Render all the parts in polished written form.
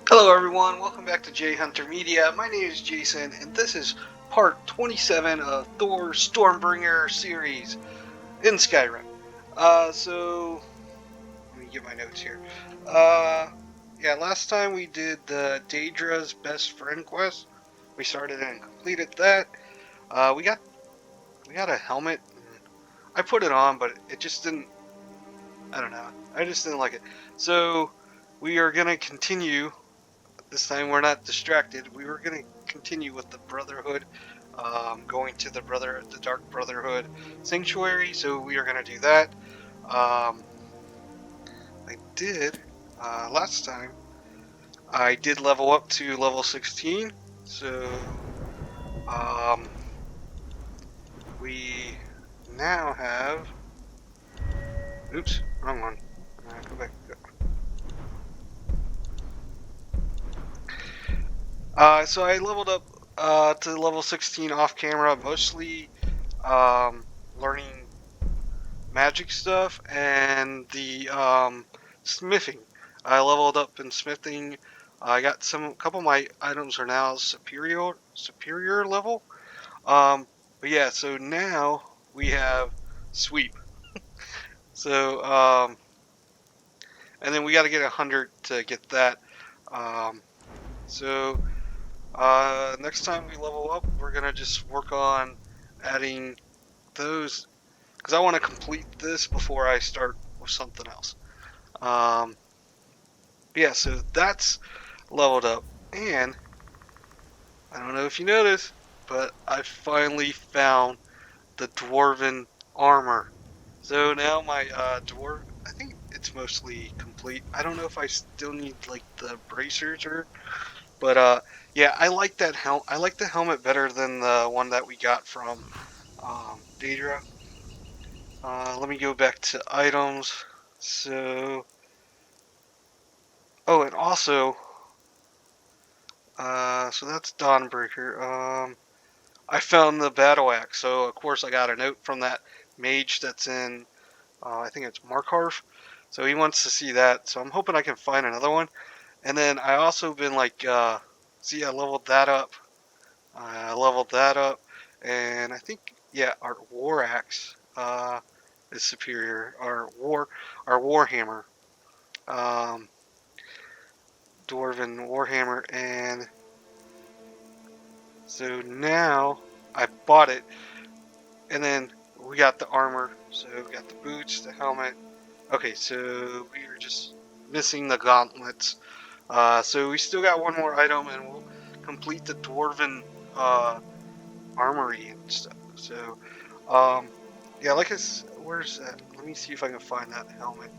Hello everyone, welcome back to J Hunter Media. My name is Jason, and this is part 27 of Thor Stormbringer series in Skyrim. Let me get my notes here. Yeah, last time we did the Daedra's Best Friend quest. We started and completed that. We got a helmet. I put it on, but it just didn't. I don't know. I just didn't like it. So we are gonna continue. This time we're not distracted. We were going to continue with the Brotherhood, going to the Dark Brotherhood Sanctuary. So we are going to do that. I did last time. I did level up to level 16. So we now have. Oops, wrong one. Go back. So I leveled up to level 16 off camera, mostly learning magic stuff and the smithing. I leveled up in smithing. I got a couple of my items are now superior level. But yeah, so now we have sweep. So and then we got to get 100 to get that. Um, so next time we level up, we're gonna just work on adding those because I want to complete this before I start with something else. Yeah, so that's leveled up, and I don't know if you noticed, but I finally found the dwarven armor. So now my dwarf, I think it's mostly complete. I don't know if I still need like the bracers but yeah, I like that I like the helmet better than the one that we got from Daedra. Let me go back to items. So, oh, and also, so that's Dawnbreaker. I found the battle axe, so of course I got a note from that mage that's in, I think it's Markarth. So he wants to see that, so I'm hoping I can find another one. And then I also been like, see, I leveled that up. I leveled that up, and I think, yeah, our war axe is superior. Our warhammer, um, dwarven warhammer, and so now I bought it, and then we got the armor. So we got the boots, the helmet. Okay, so we are just missing the gauntlets. So we still got one more item, and we'll complete the dwarven armory and stuff. So, yeah, where's that? Let me see if I can find that helmet.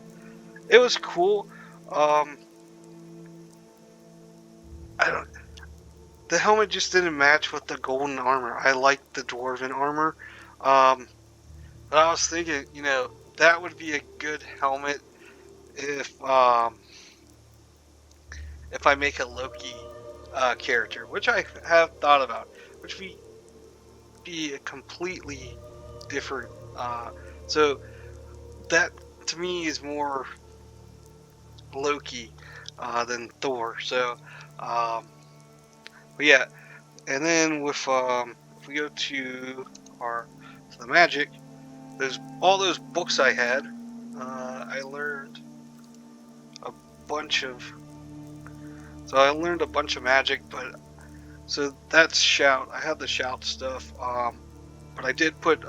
It was cool. Um, I don't. The helmet just didn't match with the golden armor. I liked the dwarven armor. Um, but I was thinking, that would be a good helmet if I make a Loki character, which I have thought about, which would be a completely different. So that to me is more Loki than Thor. So, but yeah, and then if we go to the magic, all those books I had. I learned a bunch of. So I learned a bunch of magic, but so that's shout. I had the shout stuff, but I did put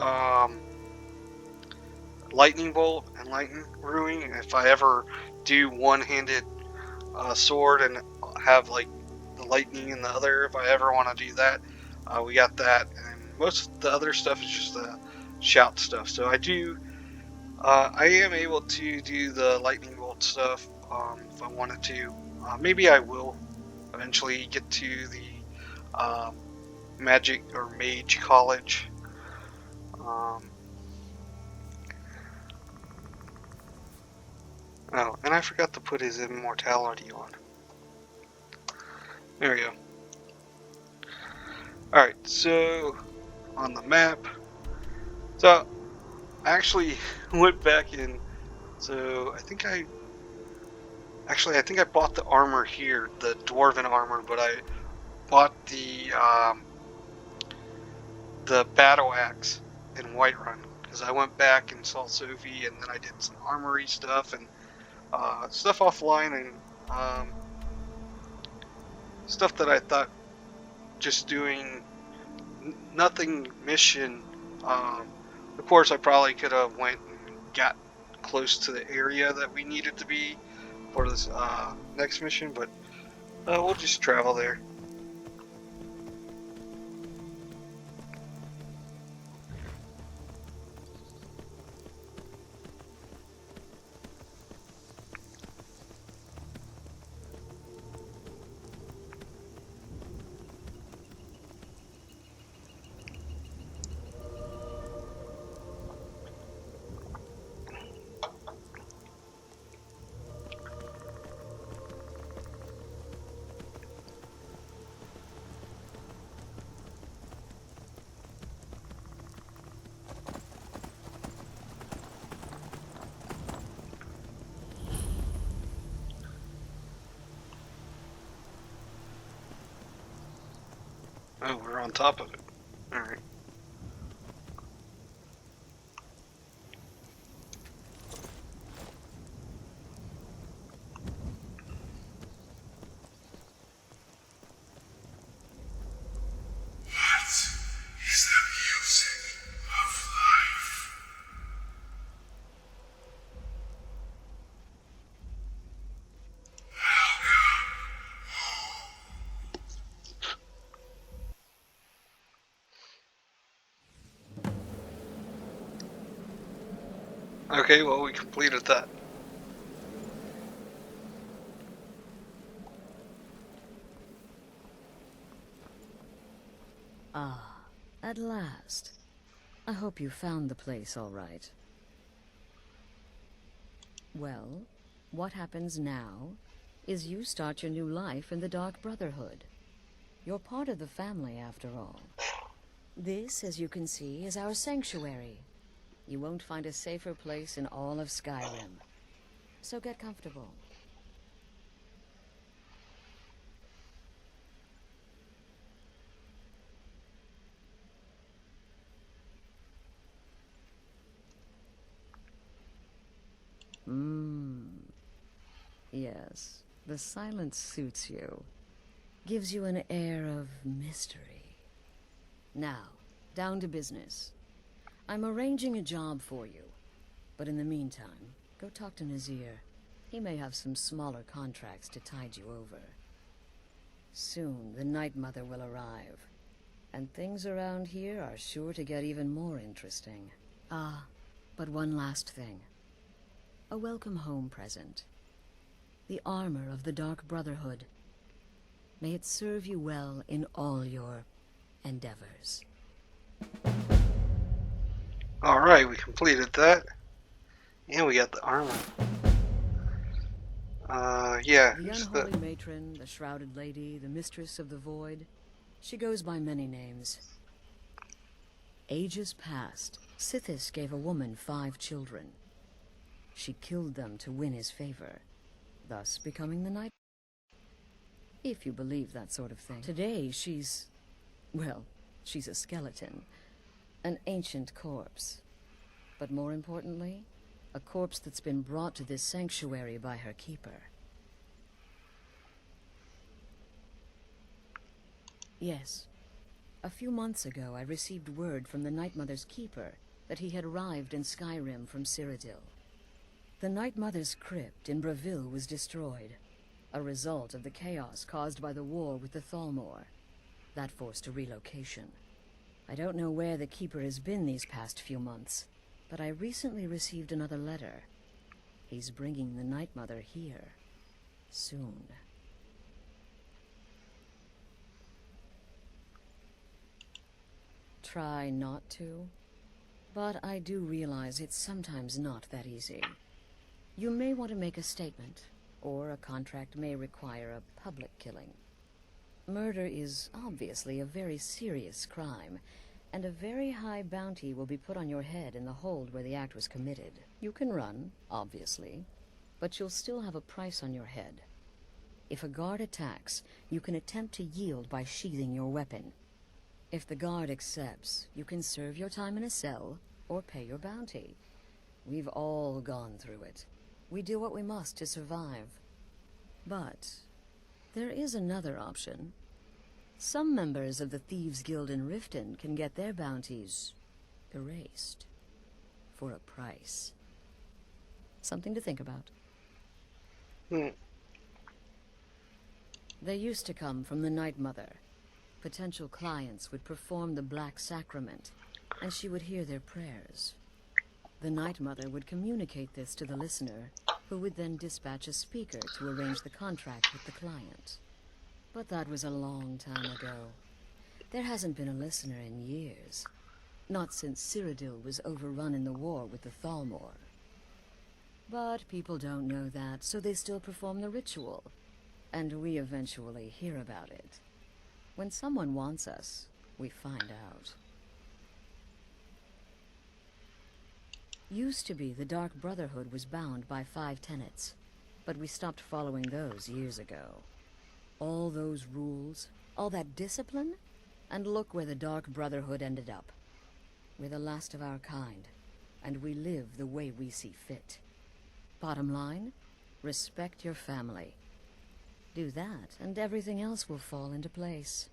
lightning bolt and lightning brewing. If I ever do one-handed sword and have like the lightning in the other, if I ever want to do that, we got that. And most of the other stuff is just the shout stuff. So I am able to do the lightning bolt stuff if I wanted to. Maybe I will eventually get to the magic or mage college. Oh, and I forgot to put his immortality on. There we go. Alright, so on the map. So I actually went back in. So I think I Actually, I think I bought the armor here, the dwarven armor, but I bought the battle axe in Whiterun because I went back and saw Sophie, and then I did some armory stuff and stuff offline, and stuff that I thought just doing nothing mission. Of course, I probably could have went and got close to the area that we needed to be for this next mission, but we'll just travel there. Oh, we're on top of it. Alright. Okay, well, we completed that. Ah, at last. I hope you found the place all right. Well, what happens now is you start your new life in the Dark Brotherhood. You're part of the family, after all. This, as you can see, is our sanctuary. You won't find a safer place in all of Skyrim. So get comfortable. Yes, the silence suits you. Gives you an air of mystery. Now, down to business. I'm arranging a job for you. But in the meantime, go talk to Nazir. He may have some smaller contracts to tide you over. Soon, the Night Mother will arrive. And things around here are sure to get even more interesting. Ah, but one last thing. A welcome home present. The armor of the Dark Brotherhood. May it serve you well in all your endeavors. Alright, we completed that. And we got the armor. Yeah. The unholy matron, the shrouded lady, the mistress of the void. She goes by many names. Ages past, Sithis gave a woman 5 children. She killed them to win his favor, thus becoming the Night. If you believe that sort of thing. Today she's a skeleton. An ancient corpse. But more importantly, a corpse that's been brought to this sanctuary by her keeper. Yes. A few months ago, I received word from the Night Mother's keeper that he had arrived in Skyrim from Cyrodiil. The Night Mother's crypt in Beitild was destroyed, a result of the chaos caused by the war with the Thalmor. That forced a relocation. I don't know where the keeper has been these past few months, but I recently received another letter. He's bringing the Night Mother here. Soon. Try not to, but I do realize it's sometimes not that easy. You may want to make a statement, or a contract may require a public killing. Murder is obviously a very serious crime, and a very high bounty will be put on your head in the hold where the act was committed. You can run, obviously, but you'll still have a price on your head. If a guard attacks, you can attempt to yield by sheathing your weapon. If the guard accepts, you can serve your time in a cell or pay your bounty. We've all gone through it. We do what we must to survive. But there is another option. Some members of the Thieves' Guild in Riften can get their bounties erased for a price. Something to think about. They used to come from the Night Mother. Potential clients would perform the Black Sacrament, and she would hear their prayers. The Night Mother would communicate this to the listener, who would then dispatch a speaker to arrange the contract with the client. But that was a long time ago. There hasn't been a listener in years. Not since Cyrodiil was overrun in the war with the Thalmor. But people don't know that, so they still perform the ritual. And we eventually hear about it. When someone wants us, we find out. Used to be the Dark Brotherhood was bound by 5 tenets, but we stopped following those years ago. All those rules, all that discipline, and look where the Dark Brotherhood ended up. We're the last of our kind, and we live the way we see fit. Bottom line, respect your family. Do that, and everything else will fall into place.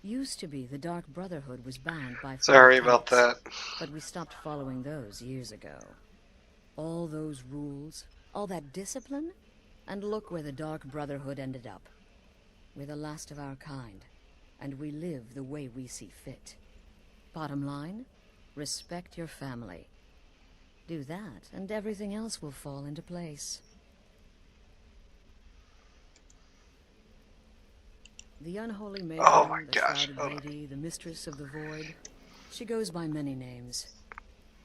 Used to be the Dark Brotherhood was bound by 5 Sorry about tenets, that. but we stopped following those years ago. All those rules, all that discipline, and look where the Dark Brotherhood ended up. We're the last of our kind, and we live the way we see fit. Bottom line, respect your family. Do that, and everything else will fall into place. The unholy matron, Oh my the gosh. shrouded lady, the mistress of the void. She goes by many names.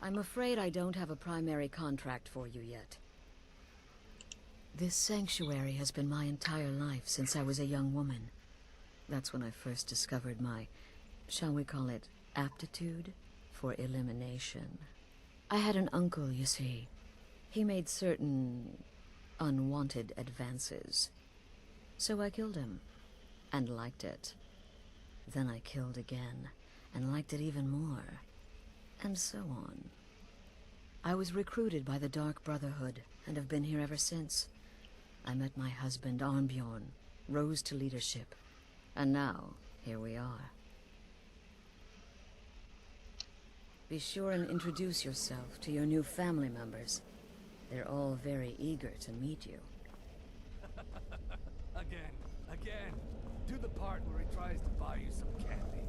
I'm afraid I don't have a primary contract for you yet. This sanctuary has been my entire life since I was a young woman. That's when I first discovered my, shall we call it, aptitude for elimination. I had an uncle, you see. He made certain unwanted advances. So I killed him, and liked it. Then I killed again, and liked it even more, and so on. I was recruited by the Dark Brotherhood, and have been here ever since. I met my husband, Arnbjorn, rose to leadership, and now, here we are. Be sure and introduce yourself to your new family members. They're all very eager to meet you. Again. Do the part where he tries to buy you some candy.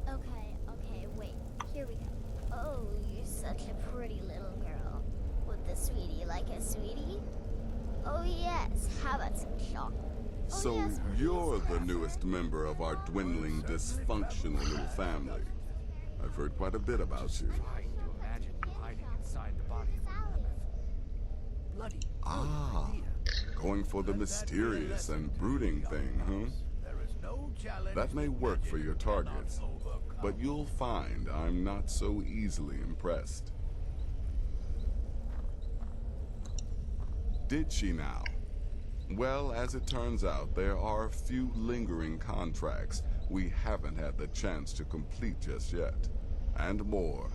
Okay, wait. Here we go. Oh, you're such a pretty little girl. Would the sweetie like a sweetie? Oh yes, how about some chocolate? Oh, So yes, you're please. the newest member of our dwindling, dysfunctional little family. I've heard quite a bit about you. Trying to imagine you hiding inside the body of a bloody Ah, going for the mysterious and brooding thing, huh? There is no challenge. That may work for your targets, but you'll find I'm not so easily impressed. Did she now? Well, as it turns out, there are a few lingering contracts we haven't had the chance to complete just yet. And more,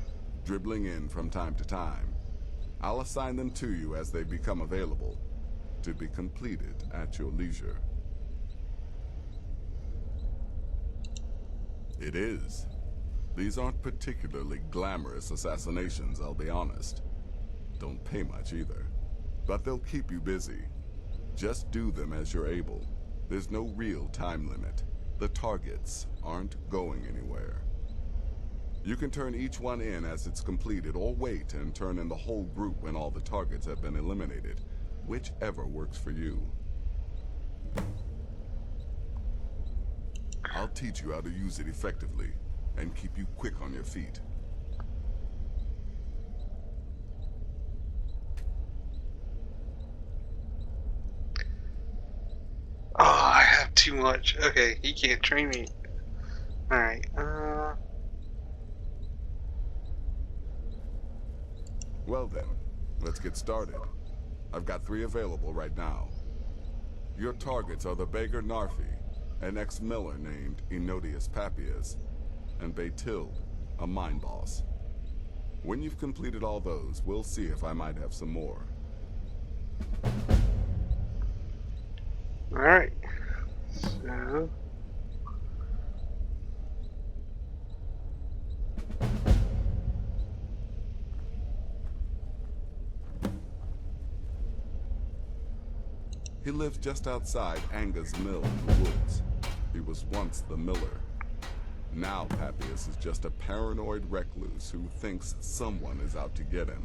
dribbling in from time to time. I'll assign them to you as they become available, to be completed at your leisure. It is. These aren't particularly glamorous assassinations, I'll be honest. Don't pay much either. But they'll keep you busy. Just do them as you're able. There's no real time limit. The targets aren't going anywhere. You can turn each one in as it's completed, or wait and turn in the whole group when all the targets have been eliminated. Whichever works for you. I'll teach you how to use it effectively, and keep you quick on your feet. Oh, I have too much. Okay, he can't train me. Alright, Well then, let's get started. I've got 3 available right now. Your targets are the beggar Narfi, an ex-miller named Ennodius Papius, and Beitild, a mine boss. When you've completed all those, we'll see if I might have some more. Alright. So... He lives just outside Anga's mill in the woods. He was once the miller. Now Papius is just a paranoid recluse who thinks someone is out to get him.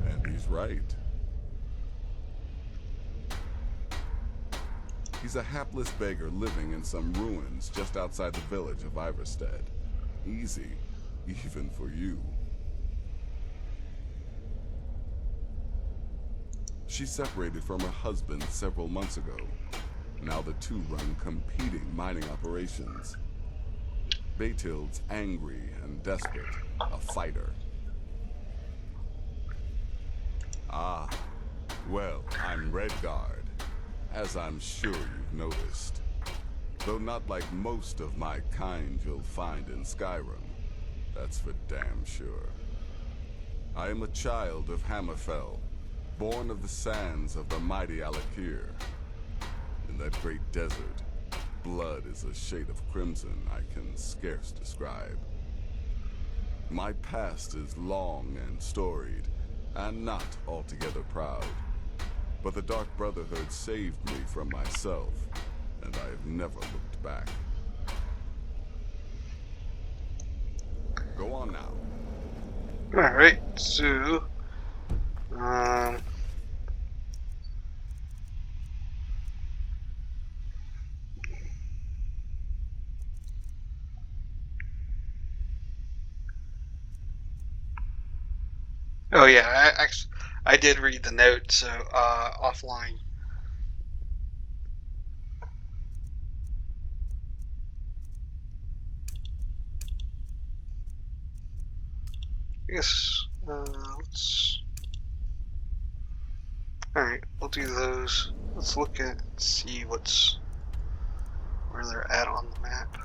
And he's right. He's a hapless beggar living in some ruins just outside the village of Iverstead. Easy, even for you. She separated from her husband several months ago. Now the two run competing mining operations. Beitild's angry and desperate, a fighter. Ah, well, I'm Redguard, as I'm sure you've noticed. Though not like most of my kind you'll find in Skyrim, that's for damn sure. I am a child of Hammerfell, born of the sands of the mighty Alakir. In that great desert, blood is a shade of crimson I can scarce describe. My past is long and storied, and not altogether proud. But the Dark Brotherhood saved me from myself, and I have never looked back. Go on now. Alright, so... Oh yeah, I did read the note, so offline. I guess let's. All right, we'll do those. Let's look at see where they're at on the map.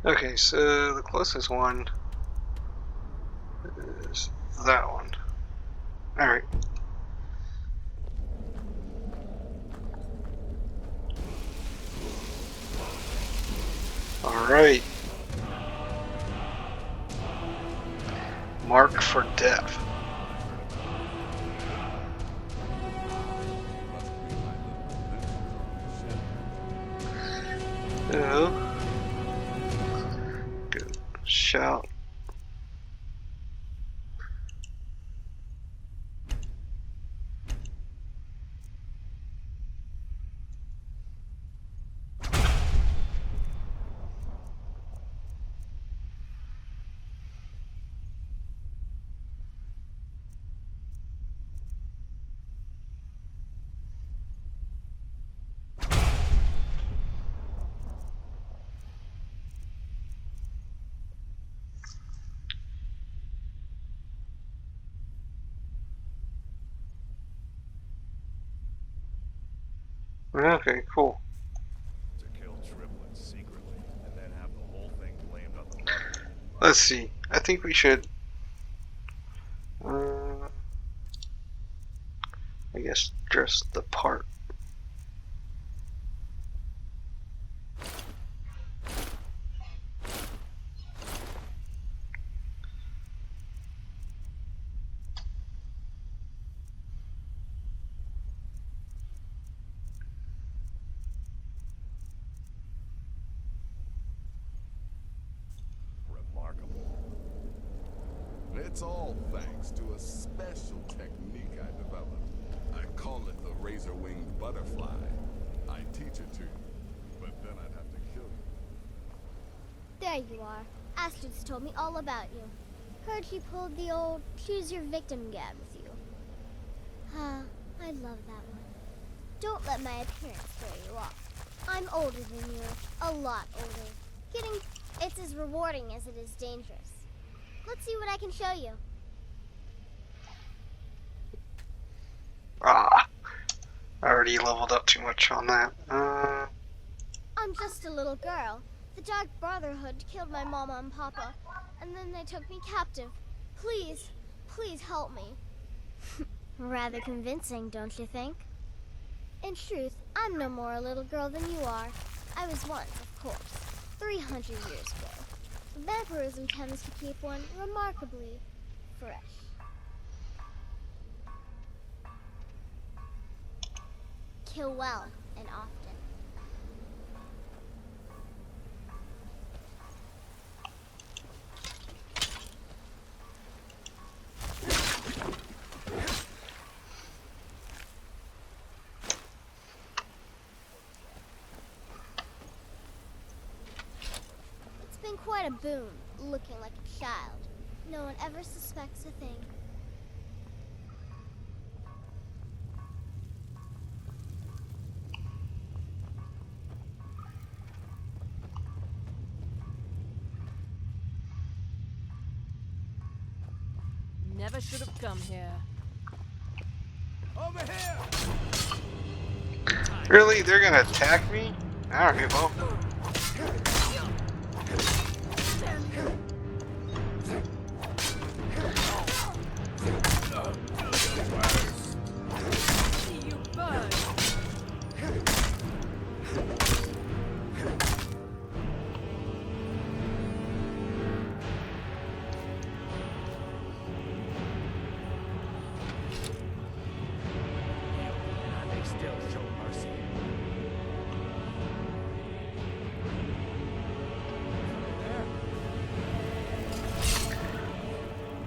Okay, so the closest one is that one. Alright. Alright. Mark for death. Oh. Good shout. Okay, cool. To kill triplets secretly, and then have the whole thing blamed on the Brotherhood. Let's see. I think we should. I guess dress the part. It's all thanks to a special technique I developed. I call it the razor-winged butterfly. I teach it to you, but then I'd have to kill you. There you are. Astrid's told me all about you. Heard you pulled the old choose your victim gad with you. Ah, I love that one. Don't let my appearance throw you off. I'm older than you. A lot older. Kidding. It's as rewarding as it is dangerous. Let's see what I can show you. Ah, I already leveled up too much on that. I'm just a little girl. The Dark Brotherhood killed my mama and papa, and then they took me captive. Please, please help me. Rather convincing, don't you think? In truth, I'm no more a little girl than you are. I was once, of course, 300 years ago. Vampirism tends to keep one remarkably fresh. Kill well and often. It's been quite a boon, looking like a child. No one ever suspects a thing. Never should have come here. Over here! Really? They're gonna attack me? Alright, well. See you burn. They still show mercy.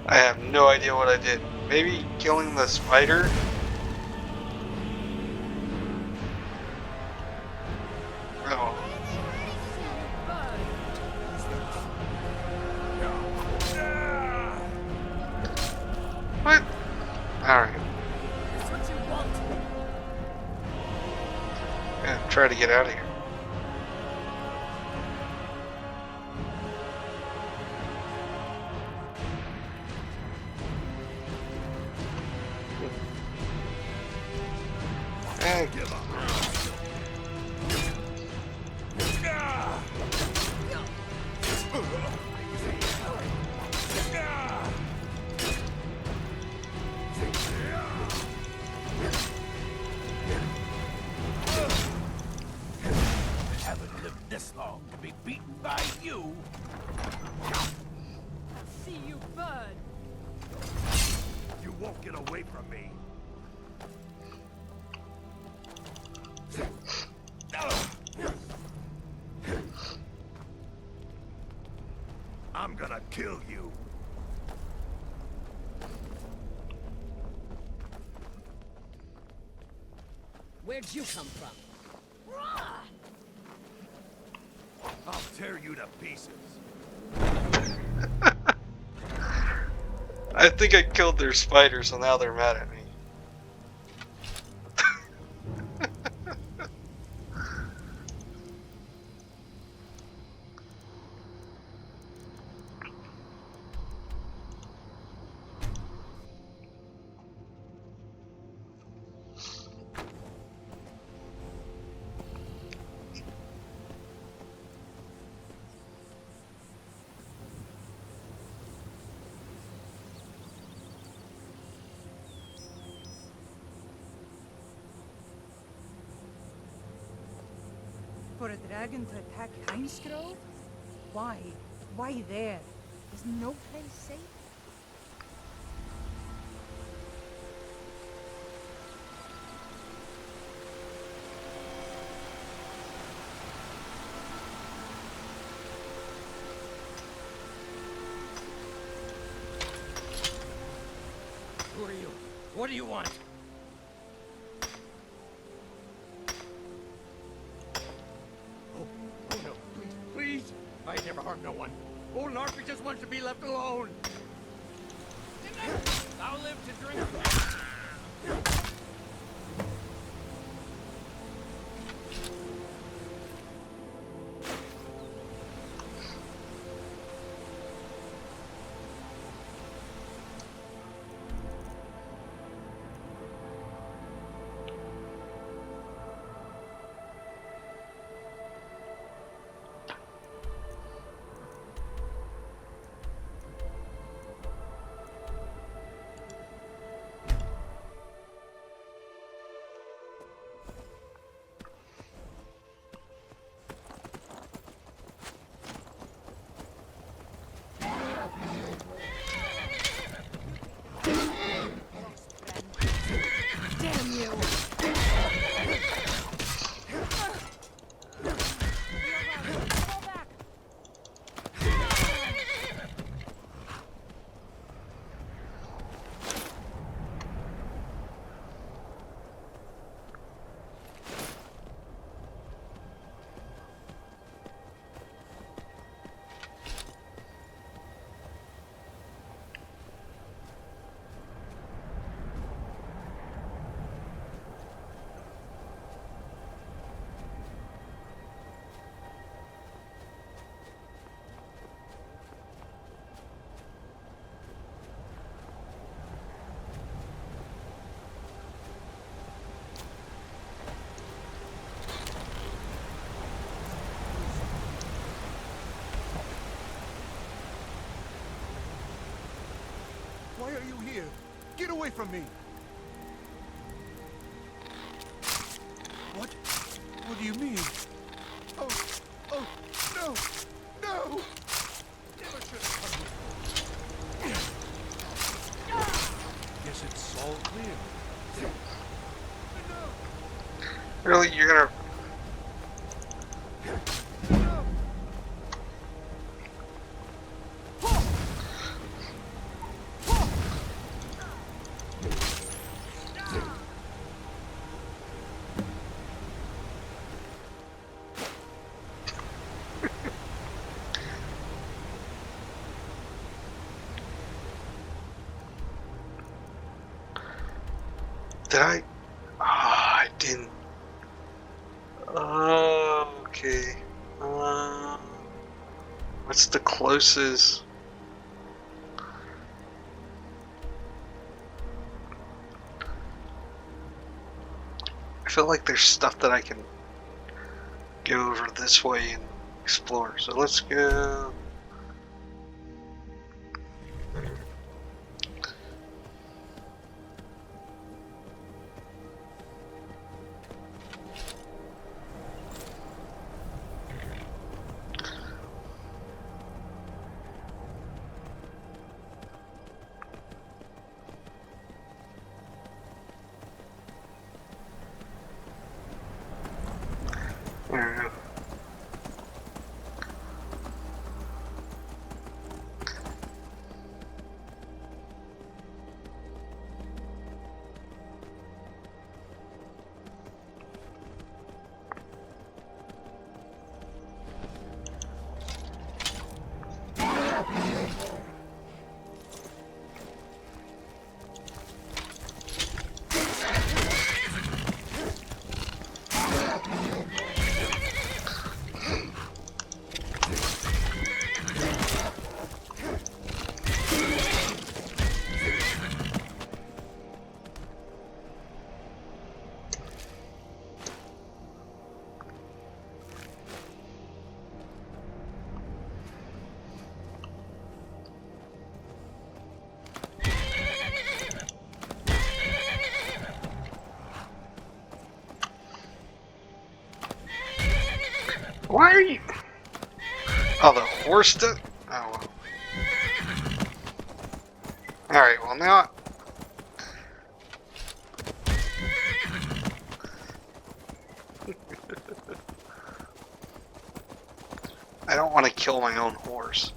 I have no idea what I did. Maybe killing the spider? Oh. What? Alright. That's what you want. Yeah, try to get out of here. Hey, give up. Haven't lived this long to be beaten by you. See you burn. You won't get away from me. I'm gonna kill you. Where'd you come from? I'll tear you to pieces. I think I killed their spider, so now they're mad at me. For a dragon to attack Heinsgrove? Why? Why there? Is no place safe? What do you want? Oh no, please, please! I never harmed no one. Old Narfi just wants to be left alone. I'll live to drink. Damn you! Why are you here? Get away from me! What? What do you mean? Oh, no! No! Never should have come here. Guess it's all clear. No! Really, you're gonna... Did I? Ah, I didn't. Okay. What's the closest? I feel like there's stuff that I can go over this way and explore. So let's go. There we go. Why are you? Oh, the horse did? Oh, well. Alright, well now... I don't want to kill my own horse.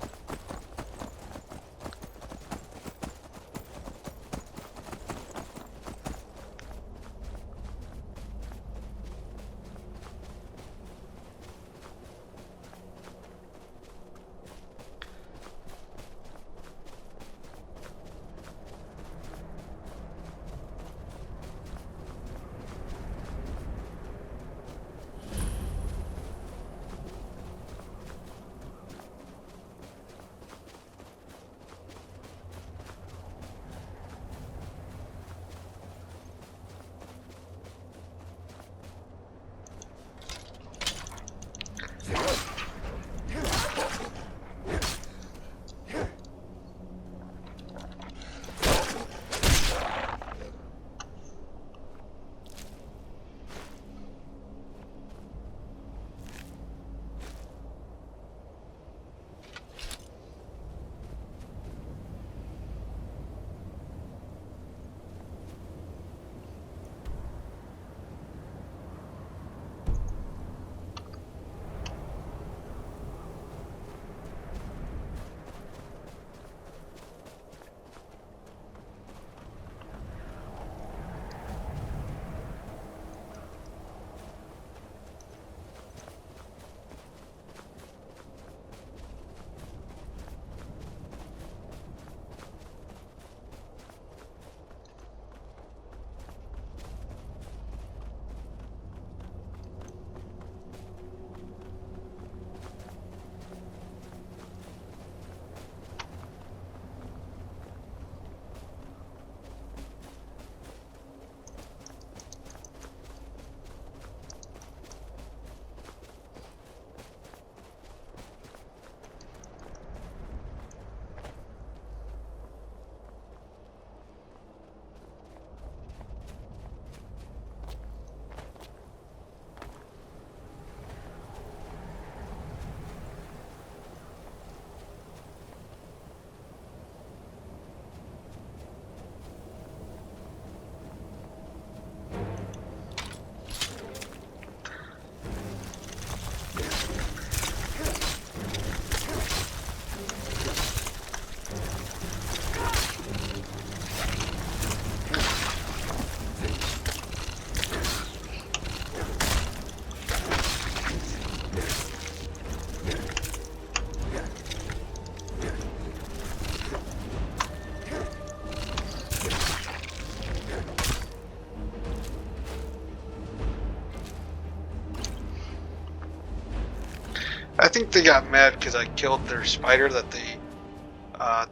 think they got mad because I killed their spider that they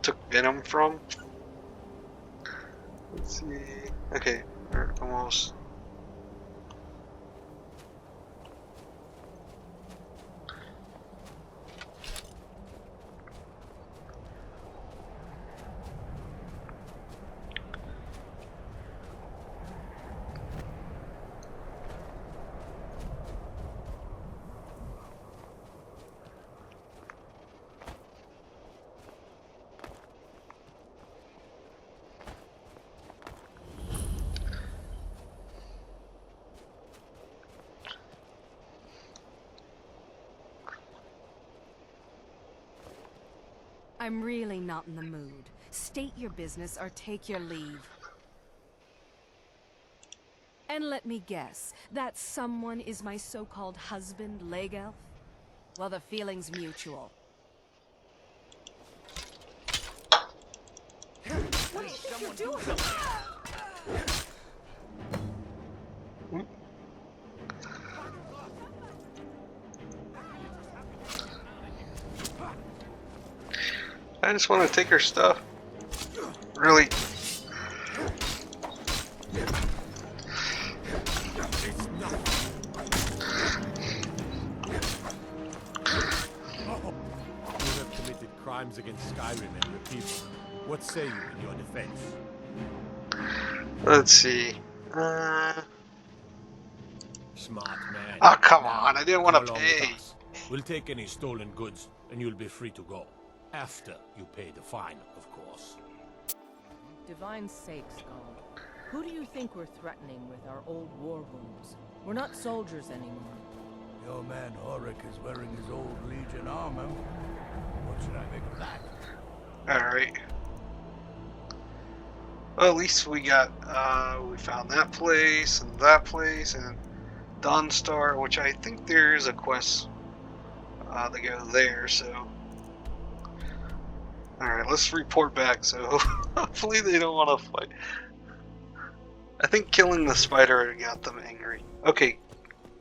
took venom from. Let's see. Okay, we're almost. I'm really not in the mood. State your business or take your leave. And let me guess, that someone is my so-called husband, Leg Elf? Well, the feeling's mutual. What do you think you're doing? I just want to take her stuff. Really. You have committed crimes against Skyrim and your people. What say you in your defense? Let's see. Smart man. Oh, come Now, on. I didn't want come to along with pay. us. We'll take any stolen goods, and you'll be free to go. After you pay the fine, of course. Divine sakes, God. Who do you think we're threatening with our old war wounds? We're not soldiers anymore. Your man Horik is wearing his old Legion armor. What should I make of that? Alright. Well, at least we got, we found that place, and Dawnstar, which I think there is a quest to go there, so. Alright, let's report back, so hopefully they don't want to fight. I think killing the spider got them angry. Okay,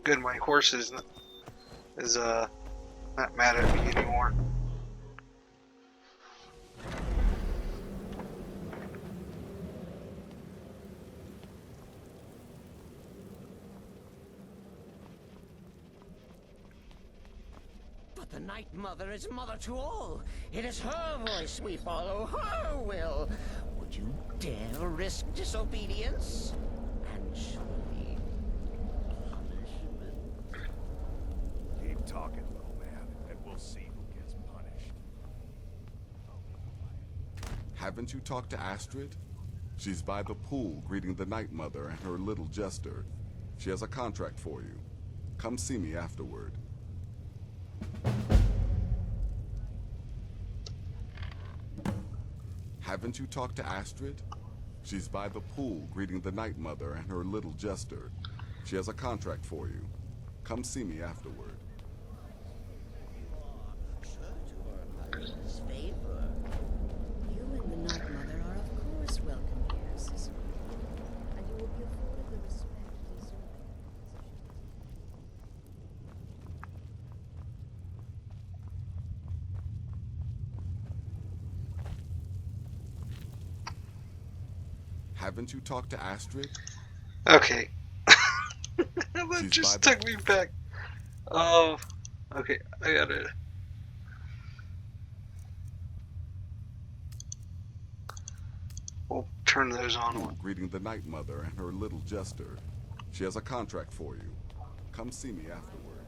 good, my horse is not mad at me anymore. But the Night Mother is mother to all. It is her voice we follow, her will. Would you dare risk disobedience? And surely punishment. Keep talking, little man, and we'll see who gets punished. Haven't you talked to Astrid? She's by the pool greeting the Night Mother and her little jester. She has a contract for you. Come see me afterward. Haven't you talked to Astrid? She's by the pool greeting the Night Mother and her little jester. She has a contract for you. Come see me afterward. sure to earn his favor. You and the Night Mother are of course welcome here, Cicero. And you will be afforded the respect deserving of your position. Haven't you talked to Astrid? Okay. That She's just by took me back. Oh, okay, I got it. We'll turn those on. Greeting the Night Mother and her little jester. She has a contract for you. Come see me afterward.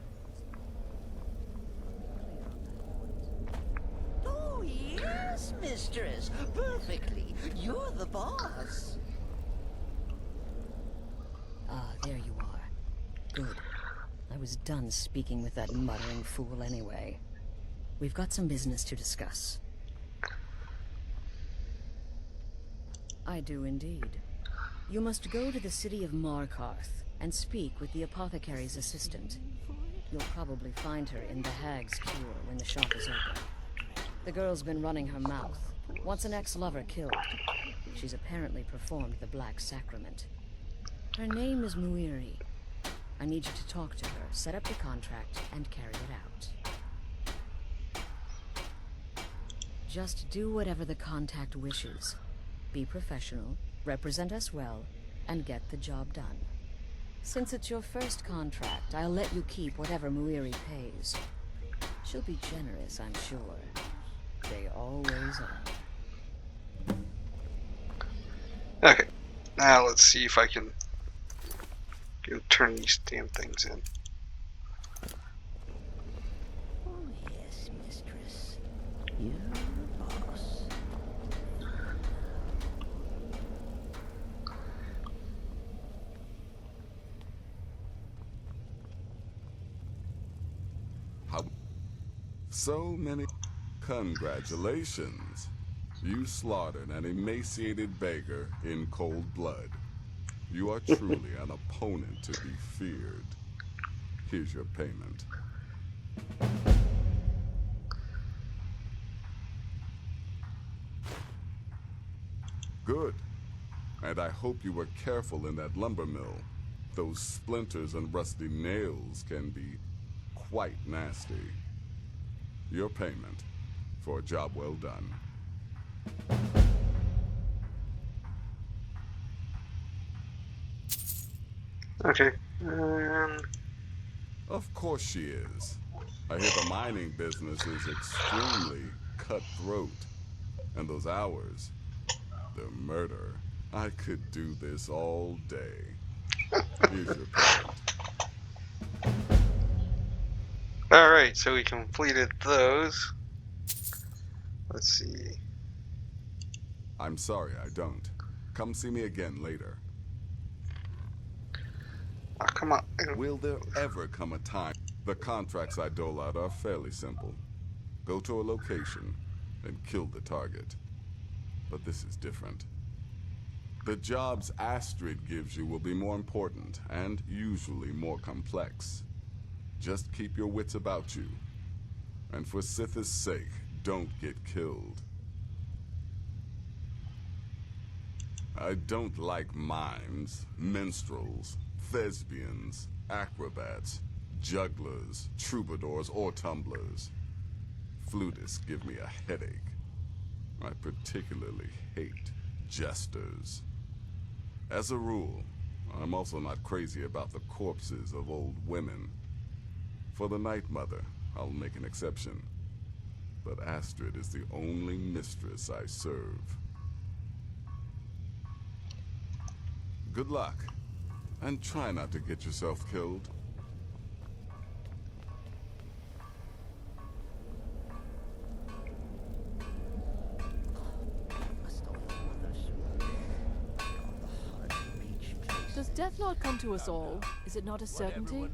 Oh, yes, mistress. Perfectly. You're the boss. Ah, there you are. Good. I was done speaking with that muttering fool anyway. We've got some business to discuss. I do indeed. You must go to the city of Markarth and speak with the apothecary's assistant. You'll probably find her in the Hag's Cure when the shop is open. The girl's been running her mouth. Wants an ex-lover killed. She's apparently performed the Black Sacrament. Her name is Muiri. I need you to talk to her, set up the contract, and carry it out. Just do whatever the contact wishes. Be professional, represent us well, and get the job done. Since it's your first contract, I'll let you keep whatever Muiri pays. She'll be generous, I'm sure. They always are. Okay, now let's see if I can turn these damn things in. Oh, yes, mistress. You're the boss. How? So many. Congratulations. You slaughtered an emaciated beggar in cold blood. You are truly an opponent to be feared. Here's your payment. Good. And I hope you were careful in that lumber mill. Those splinters and rusty nails can be quite nasty. Your payment for a job well done. Okay. Of course she is. I hear the mining business is extremely cutthroat. And those hours, the murder. I could do this all day. Here's your payment. Alright, so we completed those. Let's see. I'm sorry, I don't. Come see me again later. Oh, come on. Will there ever come a time? The contracts I dole out are fairly simple. Go to a location and kill the target. But this is different. The jobs Astrid gives you will be more important and usually more complex. Just keep your wits about you. And for Sith's sake, don't get killed. I don't like mimes, minstrels, thespians, acrobats, jugglers, troubadours, or tumblers. Flutists give me a headache. I particularly hate jesters. As a rule, I'm also not crazy about the corpses of old women. For the Night Mother, I'll make an exception. But Astrid is the only mistress I serve. Good luck, and try not to get yourself killed. Does death not come to us all? Is it not a certainty?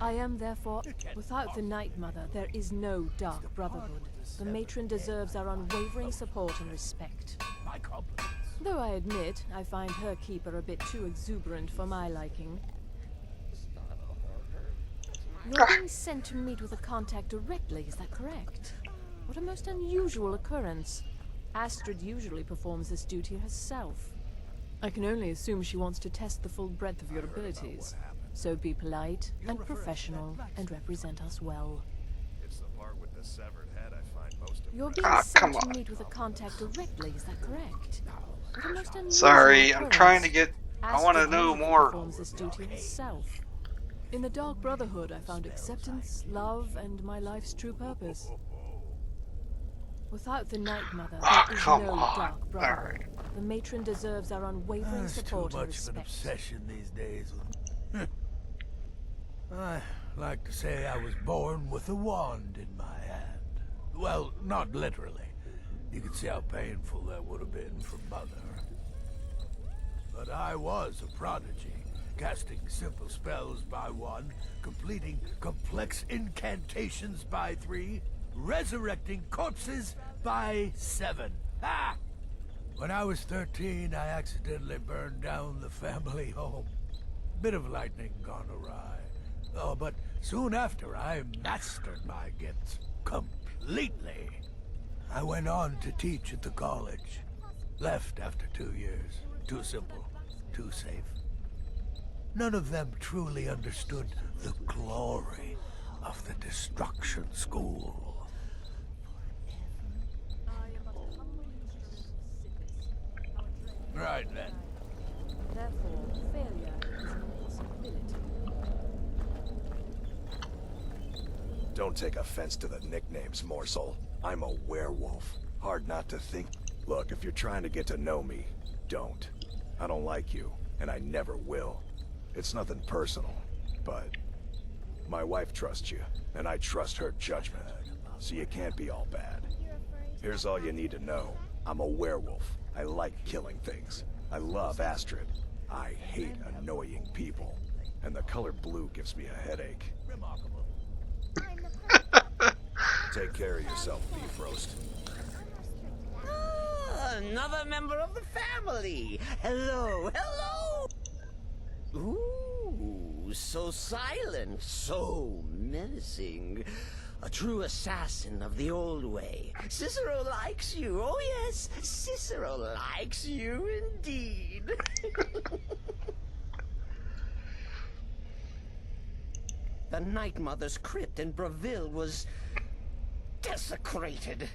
I am therefore, without the Night Mother, there is no Dark Brotherhood. The matron deserves our unwavering support and respect. Though I admit, I find her keeper a bit too exuberant for my liking. You're being sent to meet with a contact directly, is that correct? What a most unusual occurrence. Astrid usually performs this duty herself. I can only assume she wants to test the full breadth of your abilities. So be polite and professional and represent us well. It's the part with the severed head I find most of. You're being sent to meet with a contact directly, is that correct? What a most unusual Sorry, I'm occurrence. trying to get. I want to Astrid know usually more. performs this duty herself. In the Dark Brotherhood, I found acceptance, love, and my life's true purpose. Without the Night Mother, there is no Dark Brotherhood. The matron deserves our unwavering support and Too much of an respect. obsession these days. I like to say I was born with a wand in my hand. Well, not literally. You can see how painful that would have been for Mother. But I was a prodigy, casting simple spells by 1, completing complex incantations by 3, resurrecting corpses by 7. Ha! When I was 13, I accidentally burned down the family home. Bit of lightning gone awry. Oh, but soon after, I mastered my gifts completely. I went on to teach at the college. Left after 2 years. Too simple, too safe. None of them truly understood the glory of the Destruction School. Right then. Therefore, failure is an impossibility. Don't take offense to the nicknames, morsel. I'm a werewolf. Hard not to think. Look, if you're trying to get to know me, don't. I don't like you, and I never will. It's nothing personal, but my wife trusts you, and I trust her judgment. So you can't be all bad. Here's all you need to know. I'm a werewolf. I like killing things. I love Astrid. I hate annoying people. And the color blue gives me a headache. Remarkable. Take care of yourself, beef roast. Another member of the family. Hello, hello. Ooh, so silent, so menacing. A true assassin of the old way. Cicero likes you. Oh yes, Cicero likes you indeed. The Night Mother's crypt in Brotherhood was desecrated.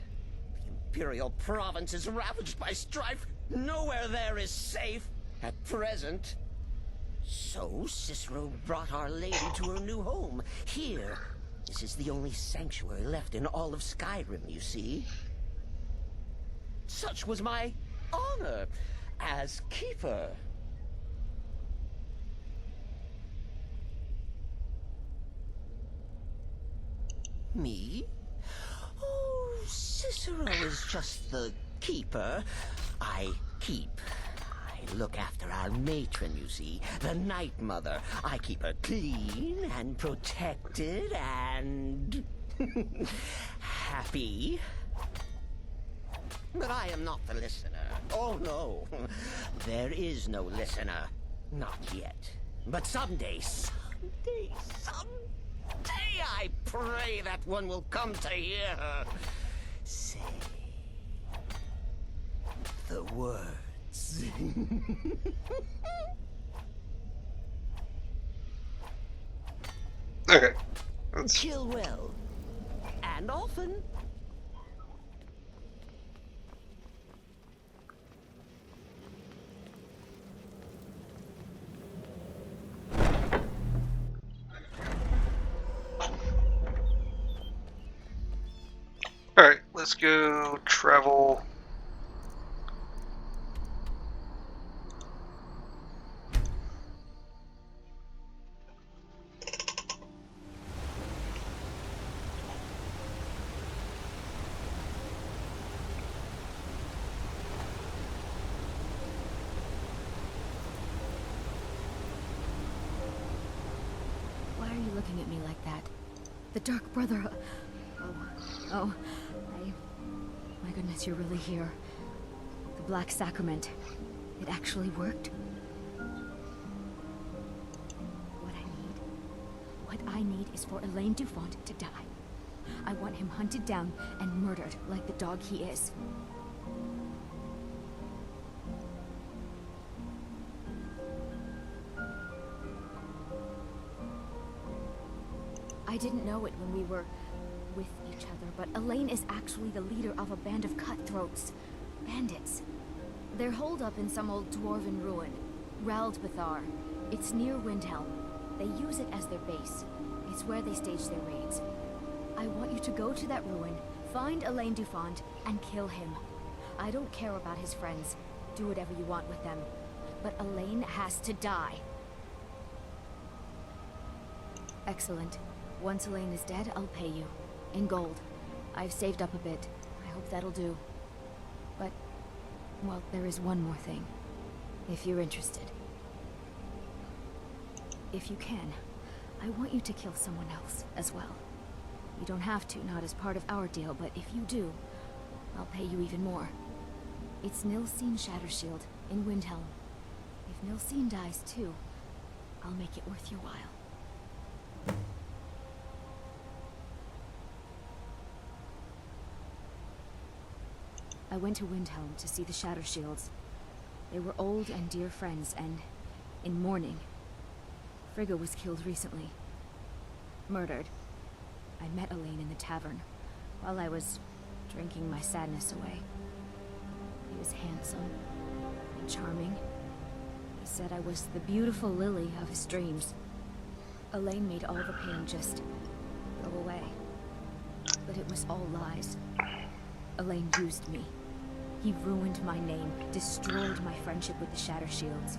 The Imperial province is ravaged by strife. Nowhere there is safe at present. So Cicero brought Our Lady to her new home. Here, this is the only sanctuary left in all of Skyrim, you see. Such was my honor as keeper. Me? Oh, Cicero is just the keeper. I keep. I look after our matron, you see, the Night Mother. I keep her clean and protected and happy. But I am not the listener. Oh, no. There is no listener. Not yet. But someday, I pray that one will come to hear her say the words. Okay. Kill well. And often. Alright, let's go travel. Why are you looking at me like that? The Dark Brotherhood. Oh, my goodness, you're really here. The Black Sacrament. It actually worked. What I need is for Elaine Dufont to die. I want him hunted down and murdered like the dog he is. I didn't know it when we were with each other, but Elaine is actually the leader of a band of cutthroats. Bandits. They're holed up in some old dwarven ruin. Raldbethar. It's near Windhelm. They use it as their base. It's where they stage their raids. I want you to go to that ruin, find Elaine Dufont, and kill him. I don't care about his friends. Do whatever you want with them. But Elaine has to die. Excellent. Once Elaine is dead, I'll pay you. In gold. I've saved up a bit. I hope that'll do. But, well, there is one more thing. If you're interested. If you can, I want you to kill someone else as well. You don't have to, not as part of our deal, but if you do, I'll pay you even more. It's Nilsine Shattershield in Windhelm. If Nilsine dies too, I'll make it worth your while. I went to Windhelm to see the Shattershields. They were old and dear friends, and in mourning. Frigga was killed recently. Murdered. I met Elaine in the tavern, while I was drinking my sadness away. He was handsome, charming. He said I was the beautiful lily of his dreams. Elaine made all the pain just go away. But it was all lies. Elaine used me. He ruined my name, destroyed my friendship with the Shatter Shields.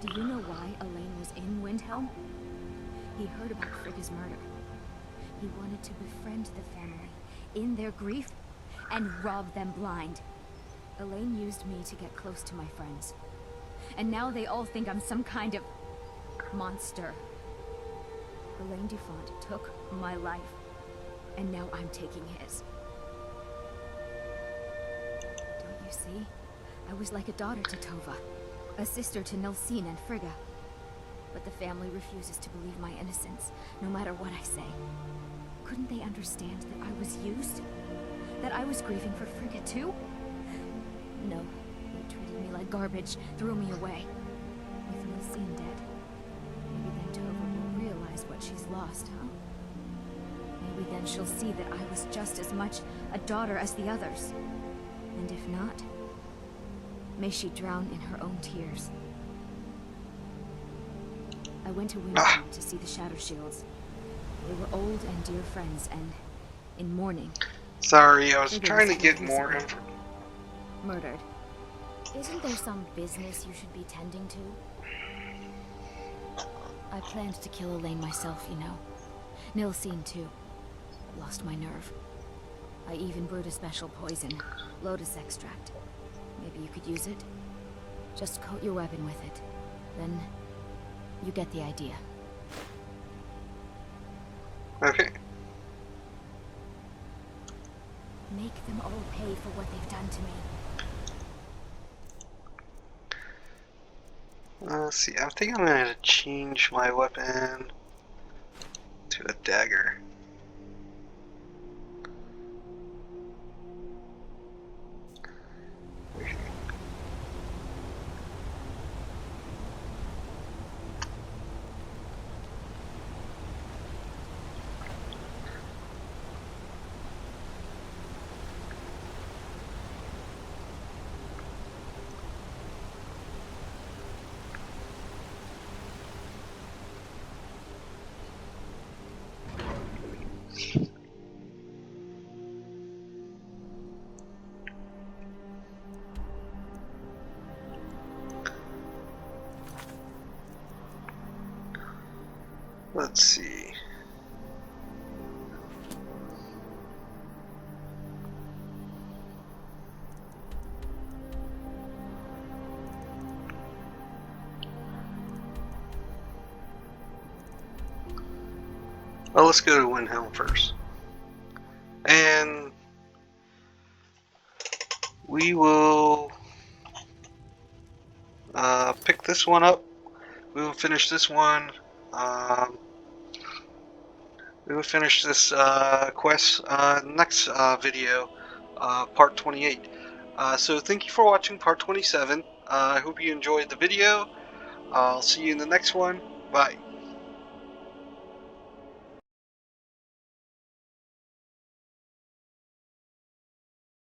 Do you know why Elaine was in Windhelm? He heard about Frigga's murder. He wanted to befriend the family in their grief and rob them blind. Elaine used me to get close to my friends. And now they all think I'm some kind of monster. Elaine Dufont took my life, and now I'm taking his. Don't you see? I was like a daughter to Tova, a sister to Nilsine and Frigga. But the family refuses to believe my innocence, no matter what I say. Couldn't they understand that I was used? That I was grieving for Frigga too? No, they treated me like garbage, threw me away. With Nilsine dead, maybe then Tova will realize what she's lost, huh? Maybe then she'll see that I was just as much a daughter as the others. And if not, may she drown in her own tears. I went to Windhelm to see the Shatter Shields. They were old and dear friends, and in mourning. Sorry, I was trying to get more info. Murdered. Isn't there some business you should be tending to? I planned to kill Elaine myself, you know. Nilsine too. Lost my nerve. I even brewed a special poison, lotus extract. Maybe you could use it? Just coat your weapon with it. Then you get the idea. Okay. Make them all pay for what they've done to me. Let's see, I think I'm gonna change my weapon to a dagger. Let's see. Well, let's go to Windhelm first. And we will pick this one up. We will finish this one. We will finish this quest next video, part 28. So thank you for watching part 27. I hope you enjoyed the video. I'll see you in the next one. Bye.